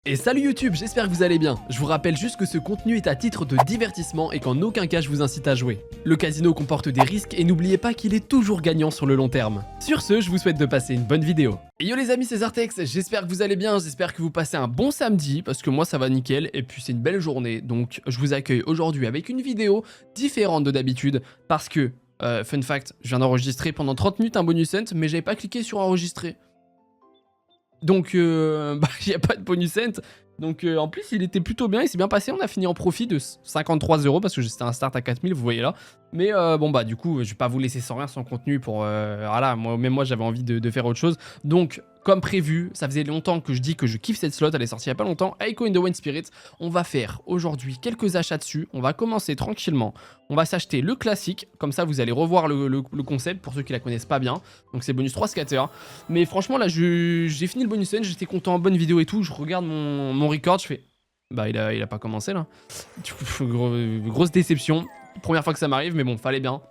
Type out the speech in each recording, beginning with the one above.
Et salut YouTube, j'espère que vous allez bien. Je vous rappelle juste que ce contenu est à titre de divertissement et qu'en aucun cas je vous incite à jouer. Le casino comporte des risques et n'oubliez pas qu'il est toujours gagnant sur le long terme. Sur ce, je vous souhaite de passer une bonne vidéo. Et yo les amis, c'est Zartex, j'espère que vous allez bien, j'espère que vous passez un bon samedi, parce que moi ça va nickel, et puis c'est une belle journée, donc je vous accueille aujourd'hui avec une vidéo différente de d'habitude, parce que, fun fact, je viens d'enregistrer pendant 30 minutes un bonus hunt, mais j'avais pas cliqué sur enregistrer. Donc, il n'y a pas de bonus cent. Donc, en plus, il était plutôt bien. Il s'est bien passé. On a fini en profit de 53 € parce que c'était un start à 4000, vous voyez là. Mais bon, bah, du coup, je vais pas vous laisser sans rien, sans contenu pour. Voilà, même moi, j'avais envie de faire autre chose. Donc, comme prévu, ça faisait longtemps que je dis que je kiffe cette slot. Elle est sortie il y a pas longtemps. Echo in the Wind Spirit. On va faire aujourd'hui quelques achats dessus. On va commencer tranquillement. On va s'acheter le classique. Comme ça, vous allez revoir le concept pour ceux qui la connaissent pas bien. Donc, c'est bonus 3 scatter. Mais franchement, là, j'ai fini le bonus end. J'étais content, bonne vidéo et tout. Je regarde mon record. Je fais. Bah, il a pas commencé là. Du coup, grosse déception. Première fois que ça m'arrive, mais bon, fallait bien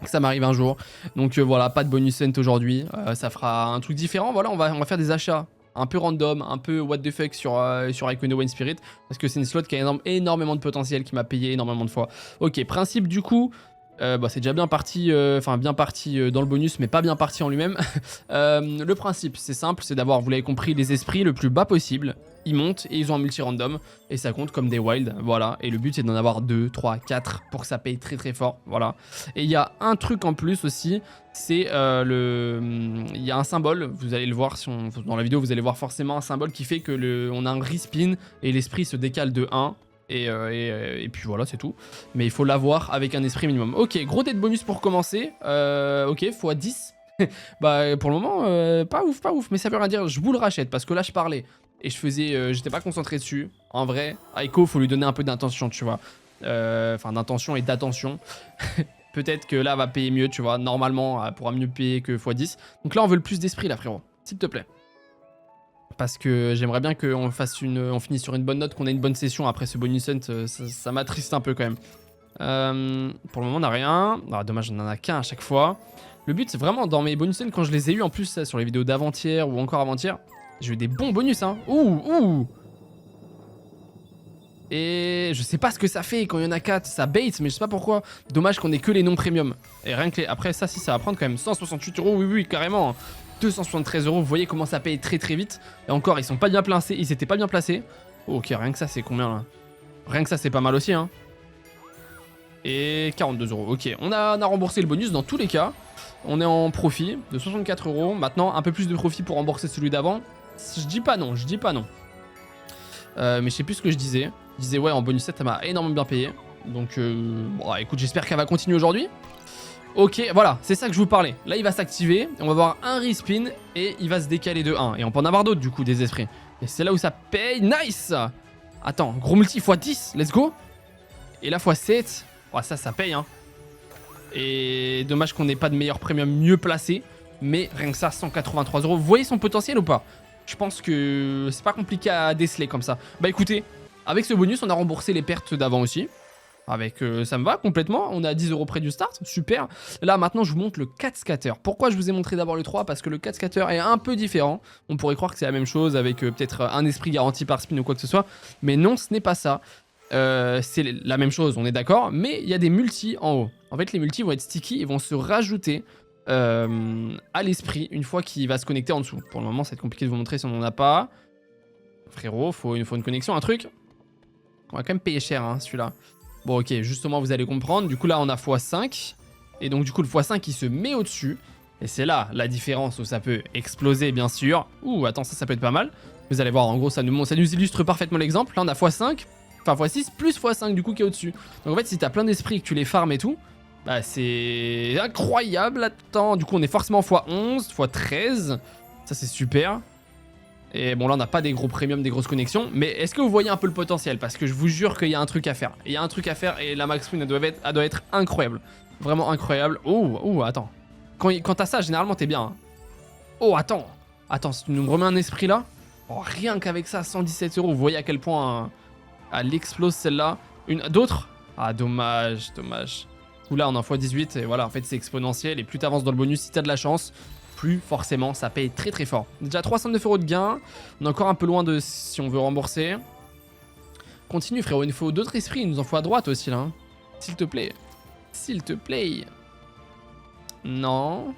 que ça m'arrive un jour. Donc voilà, pas de bonus cent aujourd'hui. Ça fera un truc différent. Voilà, on va faire des achats un peu random, un peu what the fuck sur Echo in the Wind Spirit. Parce que c'est une slot qui a énormément de potentiel, qui m'a payé énormément de fois. Ok, principe du coup. Bah, c'est déjà bien parti, bien parti dans le bonus, mais pas bien parti en lui-même. Le principe, c'est simple, c'est d'avoir, vous l'avez compris, les esprits le plus bas possible. Ils montent et ils ont un multi-random, et ça compte comme des wild, voilà. Et le but, c'est d'en avoir 2, 3, 4 pour que ça paye très très fort, voilà. Et il y a un truc en plus aussi, c'est il y a un symbole, vous allez le voir, dans la vidéo, vous allez voir forcément un symbole qui fait que on a un respin et l'esprit se décale de 1. Et puis voilà, c'est tout. Mais il faut l'avoir avec un esprit minimum. Ok, gros dead bonus pour commencer. Ok, x10. Bah, pour le moment, pas ouf. Mais ça veut rien dire. Je vous le rachète parce que là, je parlais. Et j'étais pas concentré dessus. En vrai, à Echo, faut lui donner un peu d'intention, tu vois. Enfin, d'intention et d'attention. Peut-être que là, va payer mieux, tu vois. Normalement, elle pourra mieux payer que x10. Donc là, on veut le plus d'esprit, là, frérot. S'il te plaît. Parce que j'aimerais bien qu'on finisse sur une bonne note, qu'on ait une bonne session après ce bonus hunt, ça m'attriste un peu quand même. Pour le moment on n'a rien, dommage on en a qu'un à chaque fois. Le but c'est vraiment dans mes bonus hunts quand je les ai eu en plus sur les vidéos d'avant-hier ou encore avant-hier, j'ai eu des bons bonus hein. Ouh. Et je sais pas ce que ça fait quand il y en a 4, ça bait mais je sais pas pourquoi. Dommage qu'on ait que les non premium. Et rien que après ça si ça va prendre quand même 168 €, oui carrément. 273 €, vous voyez comment ça paye très très vite. Et encore, ils sont pas bien placés, ils étaient pas bien placés. Oh, ok, rien que ça, c'est combien là? Rien que ça, c'est pas mal aussi, hein. Et 42 €, ok. On a remboursé le bonus dans tous les cas. On est en profit de 64 €. Maintenant, un peu plus de profit pour rembourser celui d'avant. Je dis pas non. Mais je sais plus ce que je disais. Je disais, ouais, en bonus 7, ça m'a énormément bien payé. Donc, bon, écoute, j'espère qu'elle va continuer aujourd'hui. Ok, voilà, c'est ça que je vous parlais. Là, il va s'activer, on va avoir un respin et il va se décaler de 1. Et on peut en avoir d'autres, du coup, des esprits. Et c'est là où ça paye. Nice! Attends, gros multi x10, let's go. Et là, x7. Oh, ça paye, hein. Et dommage qu'on n'ait pas de meilleur premium mieux placé. Mais rien que ça, 183 €. Vous voyez son potentiel ou pas? Je pense que c'est pas compliqué à déceler comme ça. Bah écoutez, avec ce bonus, on a remboursé les pertes d'avant aussi. Avec ça me va complètement, on est à 10 € près du start, super. Là maintenant je vous montre le 4 scatter. Pourquoi je vous ai montré d'abord le 3? Parce que le 4 scatter est un peu différent. On pourrait croire que c'est la même chose avec peut-être un esprit garanti par spin ou quoi que ce soit. Mais non, ce n'est pas ça. C'est la même chose, on est d'accord. Mais il y a des multis en haut. En fait les multis vont être sticky et vont se rajouter à l'esprit une fois qu'il va se connecter en dessous. Pour le moment c'est compliqué de vous montrer si on n'en a pas. Frérot, faut une connexion, un truc. On va quand même payer cher hein, celui-là. Bon ok, justement vous allez comprendre, du coup là on a x5, et donc du coup le x5 il se met au-dessus, et c'est là la différence où ça peut exploser bien sûr. Ouh attends, ça peut être pas mal, vous allez voir en gros ça nous illustre parfaitement l'exemple. Là on a x5, enfin x6 plus x5 du coup qui est au-dessus. Donc en fait si t'as plein d'esprits et que tu les farmes et tout, bah c'est incroyable. Attends, du coup on est forcément x11, x13, ça c'est super. Et bon là on n'a pas des gros premiums, des grosses connexions. Mais est-ce que vous voyez un peu le potentiel? Parce que je vous jure qu'il y a un truc à faire. Il y a un truc à faire et la max win elle doit être incroyable. Vraiment incroyable. Oh attends. Quand t'as ça généralement t'es bien hein. Oh attends. Attends, si tu nous remets un esprit là. Oh rien qu'avec ça 117 €. Vous voyez à quel point elle explose celle-là. D'autres? Ah dommage. Ou là on est en x18 et voilà en fait c'est exponentiel. Et plus t'avances dans le bonus si t'as de la chance, plus, forcément, ça paye très très fort. Déjà 309 € de gain, on est encore un peu loin de si on veut rembourser. Continue frérot, il nous faut d'autres esprits, il nous en faut à droite aussi là. Hein. S'il te plaît. S'il te plaît. Non.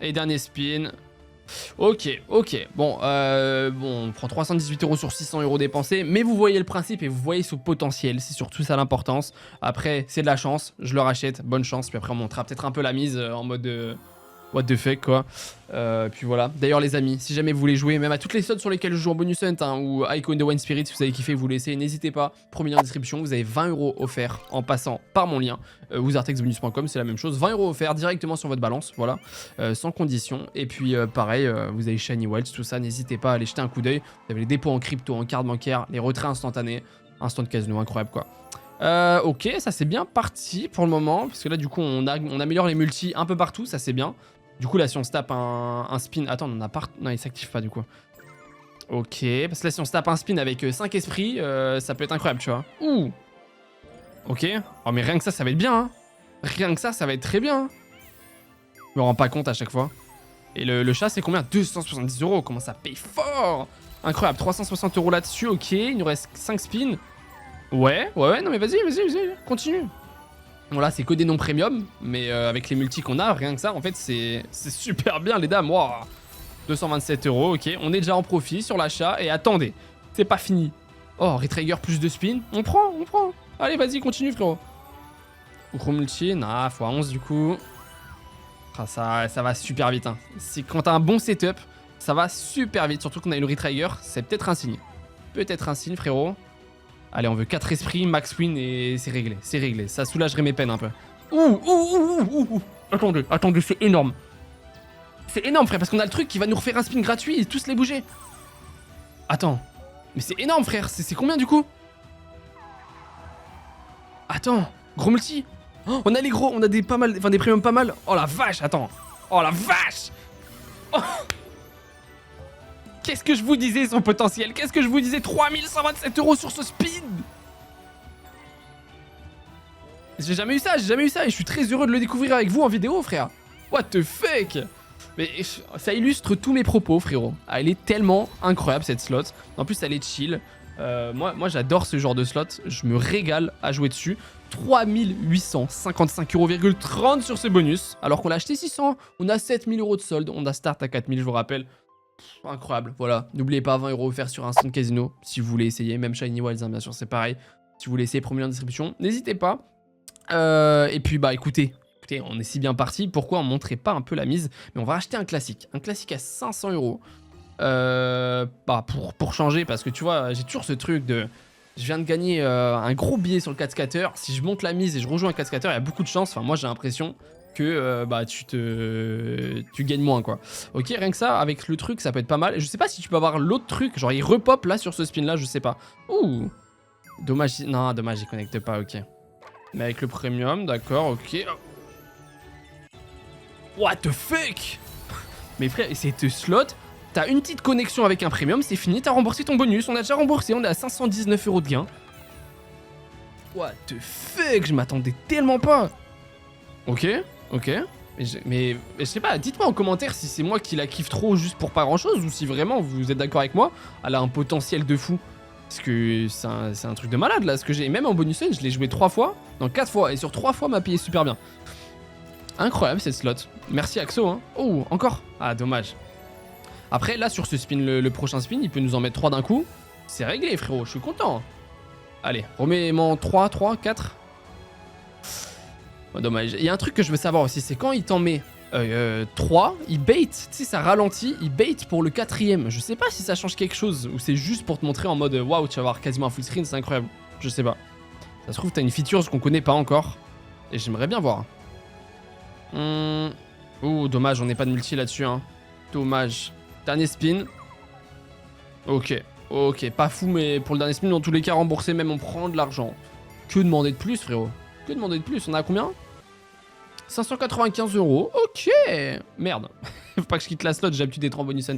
Et dernier spin. Ok, ok. Bon, on prend 318 € sur 600 € dépensés. Mais vous voyez le principe et vous voyez ce potentiel. C'est surtout ça l'importance. Après, c'est de la chance. Je le rachète. Bonne chance. Puis après, on montera peut-être un peu la mise en mode... what the fuck quoi. Puis voilà. D'ailleurs les amis, si jamais vous voulez jouer même à toutes les slots sur lesquelles je joue en bonus hunt hein, ou Icon de One Spirit, si vous avez kiffé, vous laissez, n'hésitez pas. Premier lien en description, vous avez 20 € offerts en passant par mon lien. Wizardtexbonus.com, c'est la même chose. 20 € offerts directement sur votre balance, voilà, sans condition. Et puis pareil, vous avez Shiny Wilds, tout ça, n'hésitez pas à aller jeter un coup d'œil. Vous avez les dépôts en crypto, en carte bancaire, les retraits instantanés, instant casino, incroyable quoi. Ok, ça c'est bien parti pour le moment, parce que là du coup on améliore les multis un peu partout, ça c'est bien. Du coup là si on se tape un spin... Attends, on en a pas... Non, il s'active pas du coup. Ok, parce que là si on se tape un spin avec 5 esprits, ça peut être incroyable, tu vois. Ouh. Ok. Oh mais rien que ça va être bien, hein. Rien que ça va être très bien. Hein. Je me rends pas compte à chaque fois. Et le chat c'est combien? 270 €, comment ça paye fort. Incroyable, 360 € là-dessus, ok. Il nous reste 5 spins. Ouais, non mais vas-y, continue. Bon là c'est que des noms premium, mais avec les multis qu'on a, rien que ça, en fait c'est super bien les dames. Wow. 227 €, ok. On est déjà en profit sur l'achat, et attendez, c'est pas fini. Oh, Retrigger plus de spin, on prend. Allez vas-y, continue frérot. Gros multi, nah, x11 du coup. Ah, ça va super vite. Hein. Quand t'as un bon setup, ça va super vite, surtout qu'on a eu le Retrigger, c'est peut-être un signe. Peut-être un signe frérot. Allez, on veut 4 esprits, max win et c'est réglé. Ça soulagerait mes peines un peu. Ouh. Attendez, c'est énorme. C'est énorme, frère, parce qu'on a le truc qui va nous refaire un spin gratuit et tous les bouger. Attends. Mais c'est énorme, frère. C'est combien, du coup? Attends. Gros multi. Oh, on a les gros, on a des premiums pas mal. Oh la vache, attends. Oh la vache. Oh. Qu'est-ce que je vous disais son potentiel? Qu'est-ce que je vous disais? 3127 € sur ce speed. J'ai jamais eu ça et je suis très heureux de le découvrir avec vous en vidéo frère. What the fuck? Mais ça illustre tous mes propos frérot. Ah, elle est tellement incroyable cette slot. En plus elle est chill. Moi j'adore ce genre de slot. Je me régale à jouer dessus. 3855,30 € sur ce bonus. Alors qu'on l'a acheté 600. On a 7000 € de solde. On a start à 4000 je vous rappelle. Incroyable, voilà. N'oubliez pas 20 € offerts sur Instant Casino si vous voulez essayer. Même Shiny Wilds, hein, bien sûr, c'est pareil. Si vous voulez essayer, premier lien en description, n'hésitez pas. Et puis, bah écoutez, on est si bien parti. Pourquoi on montrait pas un peu la mise? Mais on va acheter un classique. Un classique à 500 €. Bah, pour changer, parce que tu vois, j'ai toujours ce truc de... Je viens de gagner un gros billet sur le 4 scatter. Si je monte la mise et je rejoins un 4 scatter, il y a beaucoup de chance. Enfin, moi, j'ai l'impression que bah tu gagnes moins quoi. Ok, rien que ça avec le truc ça peut être pas mal. Je sais pas si tu peux avoir l'autre truc, genre il repop là sur ce spin là, je sais pas. Ouh. Dommage, non, dommage il connecte pas, ok. Mais avec le premium, d'accord, ok. What the fuck? Mais frère, cette slot, t'as une petite connexion avec un premium, c'est fini, t'as remboursé ton bonus, on a déjà remboursé, on est à 519 € de gain. What the fuck, je m'attendais tellement pas. Ok. Mais je sais pas, dites-moi en commentaire si c'est moi qui la kiffe trop juste pour pas grand chose ou si vraiment vous êtes d'accord avec moi, elle a un potentiel de fou. Parce que c'est un truc de malade là, ce que j'ai. Même en bonus je l'ai joué 3 fois, non 4 fois, et sur 3 fois m'a payé super bien. Incroyable cette slot. Merci Axo, hein. Oh, encore. Ah, dommage. Après, là sur ce spin, le prochain spin, il peut nous en mettre 3 d'un coup. C'est réglé frérot, je suis content. Allez, remets-moi 3, 4. Oh, dommage. Il y a un truc que je veux savoir aussi, c'est quand il t'en met 3, il bait, tu sais, ça ralentit, il bait pour le 4ème. Je sais pas si ça change quelque chose ou c'est juste pour te montrer en mode waouh, tu vas avoir quasiment un full screen, c'est incroyable. Je sais pas. Ça se trouve, t'as une feature qu'on connaît pas encore et j'aimerais bien voir. Oh, dommage, on n'est pas de multi là-dessus, hein. Dommage. Dernier spin. Ok, pas fou, mais pour le dernier spin, dans tous les cas, remboursé, même on prend de l'argent. Que demander de plus, frérot? Que demander de plus? On a combien? 595 €. Ok. Merde. Faut pas que je quitte la slot, j'ai l'habitude d'être en bonus hunt.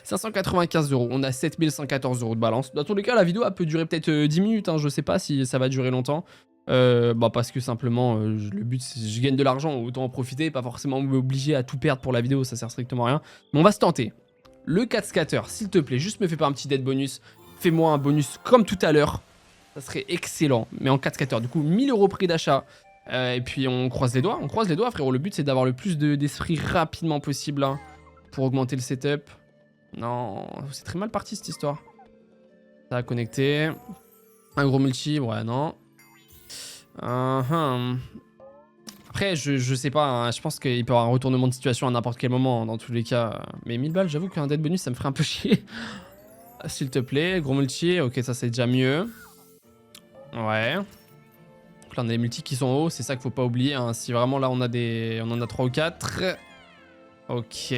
595 €. On a 7114 € de balance. Dans tous les cas, la vidéo elle peut durer peut-être 10 minutes. Hein. Je sais pas si ça va durer longtemps. Bah parce que simplement, le but, c'est je gagne de l'argent, autant en profiter, pas forcément m'obliger à tout perdre pour la vidéo, ça sert strictement à rien. Mais on va se tenter. Le 4 scatter, s'il te plaît, juste me fais pas un petit dead bonus. Fais-moi un bonus comme tout à l'heure. Ça serait excellent, mais en 4 scatter. Du coup, 1000 € prix d'achat. Et puis on croise les doigts, frérot. Le but, c'est d'avoir le plus d'esprit rapidement possible là, pour augmenter le setup. Non, c'est très mal parti cette histoire. Ça a connecté. Un gros multi, ouais, non. Après, je sais pas, hein, je pense qu'il peut y avoir un retournement de situation à n'importe quel moment, hein, dans tous les cas. Mais 1000 balles, j'avoue qu'un dead bonus, ça me ferait un peu chier. S'il te plaît, gros multi, ok, ça c'est déjà mieux. Ouais. Donc là, on a des multis qui sont hauts, c'est ça qu'il faut pas oublier. Hein. Si vraiment là, on en a 3 ou 4. Ok.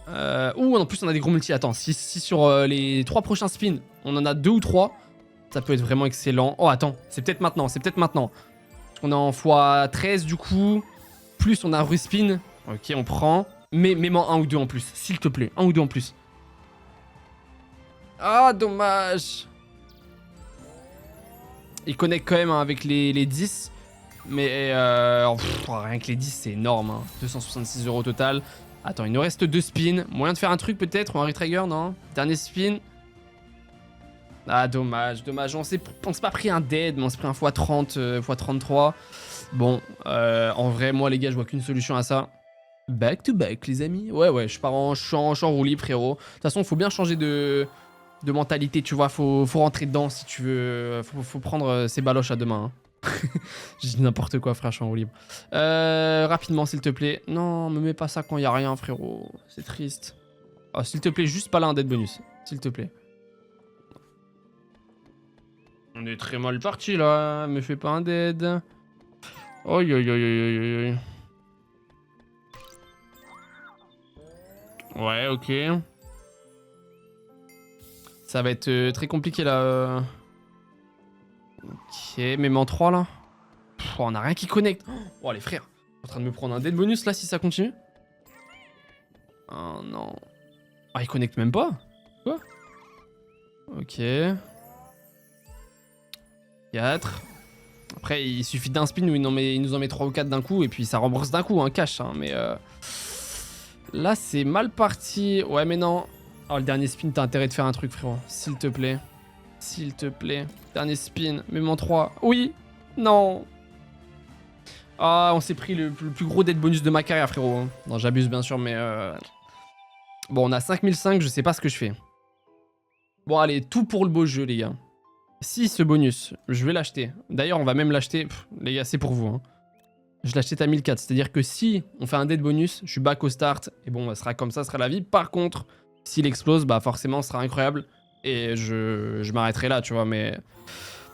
En plus, on a des gros multis. Attends, si sur les 3 prochains spins, on en a 2 ou 3, ça peut être vraiment excellent. Oh, attends, c'est peut-être maintenant, On est en x13 du coup. Plus on a un respin. Ok, on prend. Mais même en 1 ou 2 en plus, s'il te plaît. 1 ou 2 en plus. Ah, dommage. Il connecte quand même hein, avec les 10. Mais rien que les 10, c'est énorme. Hein. 266 € total. Attends, il nous reste 2 spins. Moyen de faire un truc peut-être ou un retrigger, non? Dernier spin. Ah, dommage. On s'est pas pris un dead, mais on s'est pris un x30, x33. Bon, en vrai, moi, les gars, je vois qu'une solution à ça. Back to back, les amis. Ouais, je suis en roue libre, frérot. De toute façon, il faut bien changer de mentalité, tu vois. Faut rentrer dedans si tu veux. Faut prendre ses baloches à deux mains. Hein. Je dis n'importe quoi, frère, je suis en roue libre. Rapidement, s'il te plaît. Non, me mets pas ça quand il y a rien, frérot. C'est triste. Oh, s'il te plaît, juste pas là un dead bonus. S'il te plaît. On est très mal parti là, me fais pas un dead. Oi. Ouais, ok. Ça va être très compliqué là. Ok, même en 3 là. Pff, on a rien qui connecte. Oh les frères, je suis en train de me prendre un dead bonus là si ça continue. Oh non. Ah, il connecte même pas. Quoi? Ok. 4. Après, il suffit d'un spin où il nous en met 3 ou 4 d'un coup et puis ça rembourse d'un coup, un cash. Hein, mais là, c'est mal parti. Ouais, mais non. Oh, le dernier spin, t'as intérêt de faire un truc, frérot. S'il te plaît. S'il te plaît. Dernier spin. Même en 3. Oui. Non. Ah, on s'est pris le plus gros dead bonus de ma carrière, frérot. Non, j'abuse bien sûr, mais... Bon, on a 5005, je sais pas ce que je fais. Bon, allez, tout pour le beau jeu, les gars. Si ce bonus, je vais l'acheter. D'ailleurs, on va même l'acheter. Les gars, c'est pour vous. Hein. Je l'achète à 1004. C'est-à-dire que si on fait un dead bonus, je suis back au start. Et bon, ça sera comme ça, sera la vie. Par contre, s'il explose, bah forcément, ce sera incroyable. Et je m'arrêterai là, tu vois. Mais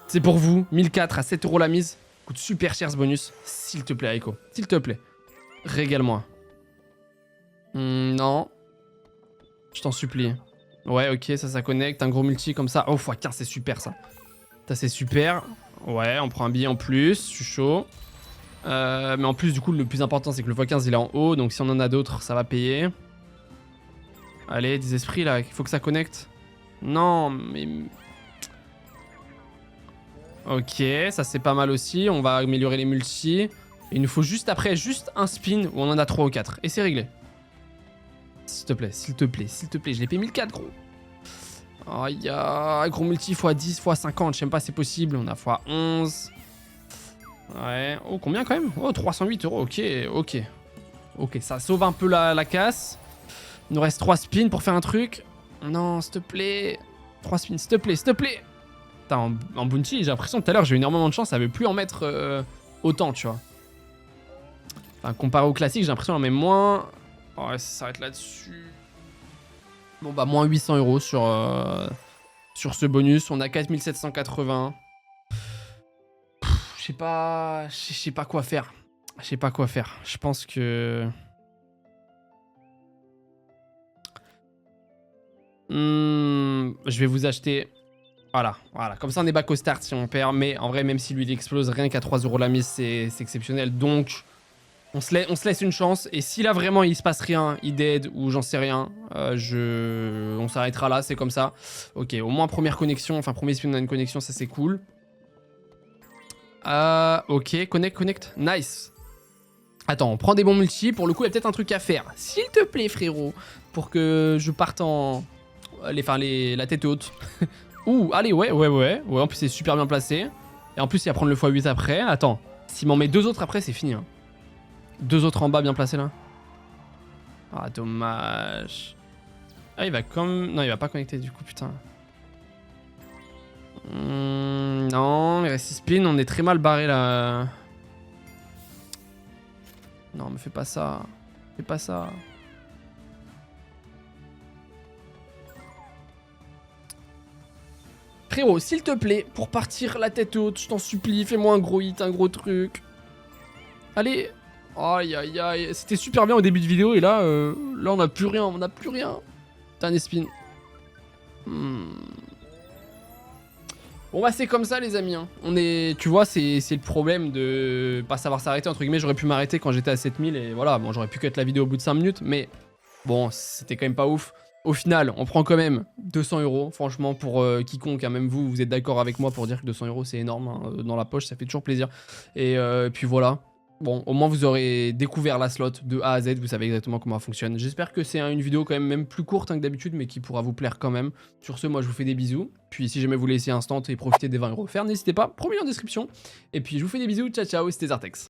c'est pour vous. 1004 à 7 € la mise. Coûte super cher ce bonus. S'il te plaît, Aiko. S'il te plaît. Régale-moi. Non. Je t'en supplie. Ouais, ok, ça connecte. Un gros multi comme ça. Oh, x15, c'est super ça. Ça, c'est super. Ouais, on prend un billet en plus. Je suis chaud. Mais en plus, du coup, le plus important, c'est que le x15, il est en haut. Donc, si on en a d'autres, ça va payer. Allez, des esprits là. Il faut que ça connecte. Non, mais. Ok, ça, c'est pas mal aussi. On va améliorer les multis. Il nous faut juste après, juste un spin où on en a 3 ou 4. Et c'est réglé. S'il te plaît, s'il te plaît, s'il te plaît. Je l'ai payé 1004, gros. Oh, il y a gros multi x10, x50. Je sais même pas si c'est possible. On a x11. Ouais. Oh, combien quand même? Oh, 308 €. Ok. Ok, ça sauve un peu la casse. Il nous reste 3 spins pour faire un truc. Non, s'il te plaît. 3 spins, s'il te plaît, s'il te plaît. Putain, en bounty, j'ai l'impression que tout à l'heure, j'ai eu énormément de chance. Ça veut plus en mettre autant, tu vois. Enfin, comparé au classique, j'ai l'impression d'en mettre moins. Oh, ouais, ça s'arrête là-dessus. Bon, bah, moins 800 € sur ce bonus. On a 4780. Je sais pas quoi faire. Je pense que... je vais vous acheter... Voilà. Comme ça, on est back au start si on perd. Mais en vrai, même si lui, il explose, rien qu'à 3 € la mise, c'est exceptionnel. Donc, on se laisse une chance. Et si là, vraiment, il se passe rien, il dead ou j'en sais rien, on s'arrêtera là, c'est comme ça. Ok, au moins, première connexion. Enfin, premier spin, on a une connexion, ça, c'est cool. Ok, connect. Nice. Attends, on prend des bons multi. Pour le coup, il y a peut-être un truc à faire. S'il te plaît, frérot. Pour que je parte en... la tête haute. Ouh, allez, ouais. En plus, c'est super bien placé. Et en plus, il va prendre le x8 après. Attends, s'il m'en met 2 autres après, c'est fini. Hein. 2 autres en bas, bien placés là. Ah, dommage. Ah, il va comme... Non, il va pas connecter du coup, putain. Non, il reste 6 spins, on est très mal barré là. Non, me fais pas ça. Fais pas ça. Frérot, s'il te plaît, pour partir la tête haute, je t'en supplie, fais-moi un gros hit, un gros truc. Allez. Aïe, aïe, aïe. C'était super bien au début de vidéo et là, on n'a plus rien, Dernier spin. Bon bah c'est comme ça les amis, hein. Tu vois, c'est le problème de pas savoir s'arrêter, entre guillemets. J'aurais pu m'arrêter quand j'étais à 7000 et voilà, bon j'aurais pu cut la vidéo au bout de 5 minutes, mais bon, c'était quand même pas ouf. Au final, on prend quand même 200 €, franchement, pour quiconque, hein, même vous êtes d'accord avec moi pour dire que 200 € c'est énorme, hein, dans la poche, ça fait toujours plaisir. Et puis voilà. Bon, au moins vous aurez découvert la slot de A à Z, vous savez exactement comment elle fonctionne. J'espère que c'est une vidéo quand même plus courte, hein, que d'habitude, mais qui pourra vous plaire quand même. Sur ce, moi je vous fais des bisous. Puis si jamais vous voulez essayer instant et profiter des 20 € offerts, n'hésitez pas, premier en description. Et puis je vous fais des bisous, ciao ciao, c'était Zartex.